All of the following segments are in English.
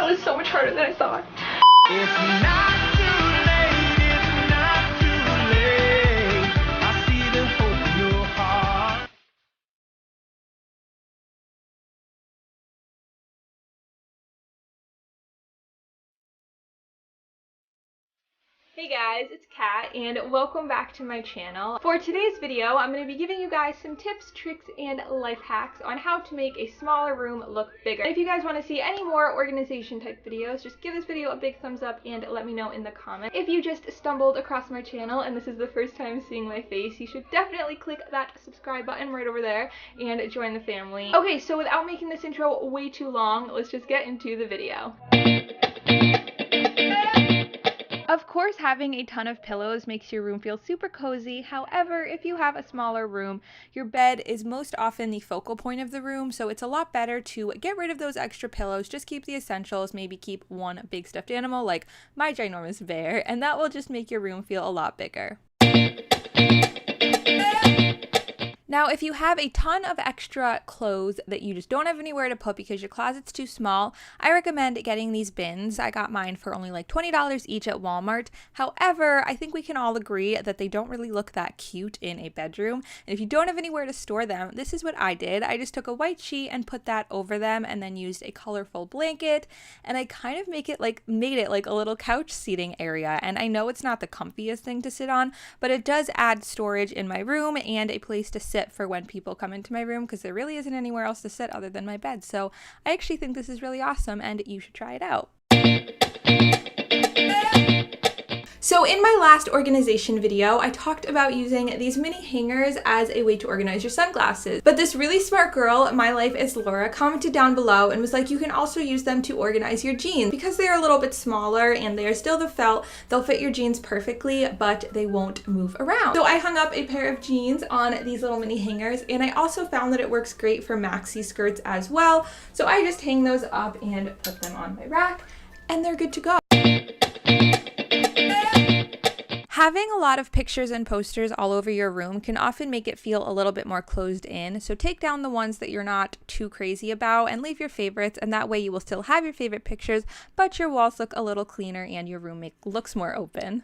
god, it's so much harder than I thought. It's not too late, it's not too late. I see the hope in your heart. Hey guys, it's Kat and welcome back to my channel. For today's video, I'm going to be giving you guys some tips, tricks, and life hacks on how to make a smaller room look bigger. If you guys want to see any more organization type videos, just give this video a big thumbs up and let me know in the comments. If you just stumbled across my channel and this is the first time seeing my face, you should definitely click that subscribe button right over there and join the family. Okay, so without making this intro way too long, let's just get into the video. Of course, having a ton of pillows makes your room feel super cozy. However, if you have a smaller room, your bed is most often the focal point of the room, so it's a lot better to get rid of those extra pillows, just keep the essentials, maybe keep one big stuffed animal like my ginormous bear, and that will just make your room feel a lot bigger. Now, if you have a ton of extra clothes that you just don't have anywhere to put because your closet's too small, I recommend getting these bins. I got mine for only like $20 each at Walmart. However, I think we can all agree that they don't really look that cute in a bedroom. And if you don't have anywhere to store them, this is what I did. I just took a white sheet and put that over them and then used a colorful blanket. And I kind of made it like a little couch seating area. And I know it's not the comfiest thing to sit on, but it does add storage in my room and a place to sit for when people come into my room, because there really isn't anywhere else to sit other than my bed. So I actually think this is really awesome and you should try it out. So in my last organization video, I talked about using these mini hangers as a way to organize your sunglasses. But this really smart girl, My Life is Laura, commented down below and was like, you can also use them to organize your jeans. Because they are a little bit smaller and they are still the felt, they'll fit your jeans perfectly, but they won't move around. So I hung up a pair of jeans on these little mini hangers, and I also found that it works great for maxi skirts as well. So I just hang those up and put them on my rack, and they're good to go. Having a lot of pictures and posters all over your room can often make it feel a little bit more closed in, so take down the ones that you're not too crazy about and leave your favorites, and that way you will still have your favorite pictures, but your walls look a little cleaner and your room looks more open.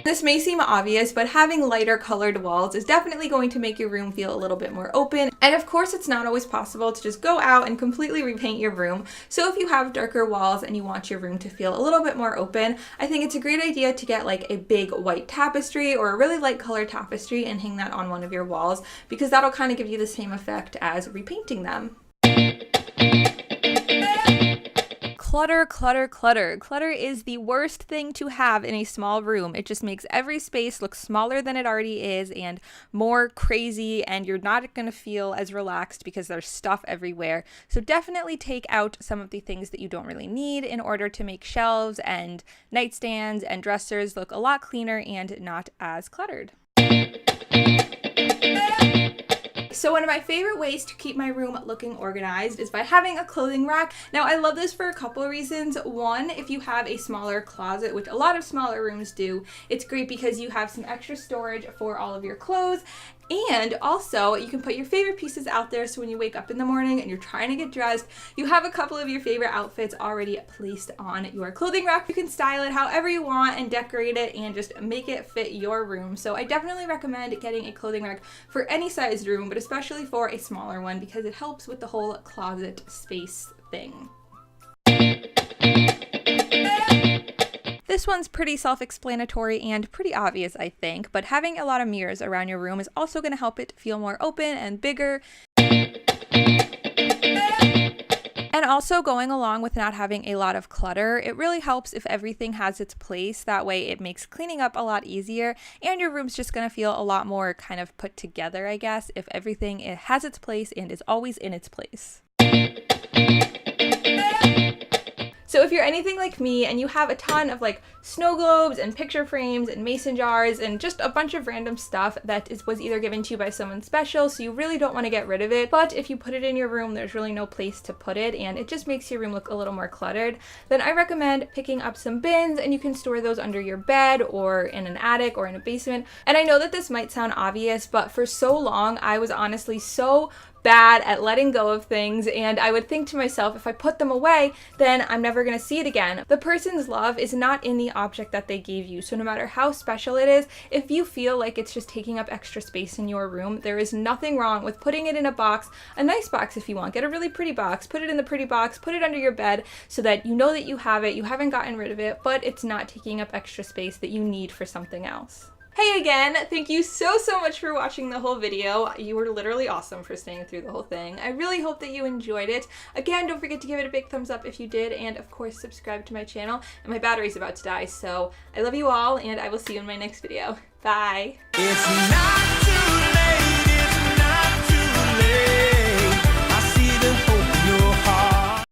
This may seem obvious, but having lighter colored walls is definitely going to make your room feel a little bit more open. And of course, it's not always possible to just go out and completely repaint your room. So if you have darker walls and you want your room to feel a little bit more open, I think it's a great idea to get like a big white tapestry or a really light color tapestry and hang that on one of your walls, because that'll kind of give you the same effect as repainting them. Clutter, clutter, clutter. Clutter is the worst thing to have in a small room. It just makes every space look smaller than it already is and more crazy, and you're not going to feel as relaxed because there's stuff everywhere. So definitely take out some of the things that you don't really need in order to make shelves and nightstands and dressers look a lot cleaner and not as cluttered. So one of my favorite ways to keep my room looking organized is by having a clothing rack. Now I love this for a couple of reasons. One, if you have a smaller closet, which a lot of smaller rooms do, it's great because you have some extra storage for all of your clothes. And also, you can put your favorite pieces out there, so when you wake up in the morning and you're trying to get dressed, you have a couple of your favorite outfits already placed on your clothing rack. You can style it however you want and decorate it and just make it fit your room. So I definitely recommend getting a clothing rack for any sized room, but especially for a smaller one, because it helps with the whole closet space thing. This one's pretty self-explanatory and pretty obvious, I think, but having a lot of mirrors around your room is also going to help it feel more open and bigger. And also, going along with not having a lot of clutter, it really helps if everything has its place. That way it makes cleaning up a lot easier, and your room's just going to feel a lot more kind of put together, I guess, if everything has its place and is always in its place. So if you're anything like me and you have a ton of like snow globes and picture frames and mason jars and just a bunch of random stuff that was either given to you by someone special, so you really don't want to get rid of it, but if you put it in your room, there's really no place to put it and it just makes your room look a little more cluttered, then I recommend picking up some bins, and you can store those under your bed or in an attic or in a basement. And I know that this might sound obvious, but for so long I was honestly so bad at letting go of things, and I would think to myself, if I put them away, then I'm never going to see it again. The person's love is not in the object that they gave you, so no matter how special it is, if you feel like it's just taking up extra space in your room, there is nothing wrong with putting it in a box, a nice box if you want. Get a really pretty box, put it in the pretty box, put it under your bed so that you know that you have it, you haven't gotten rid of it, but it's not taking up extra space that you need for something else. Hey again, thank you so much for watching the whole video. You were literally awesome for staying through the whole thing. I really hope that you enjoyed it. Again, don't forget to give it a big thumbs up if you did, and of course subscribe to my channel. And my battery's about to die, so I love you all, and I will see you in my next video. Bye! It's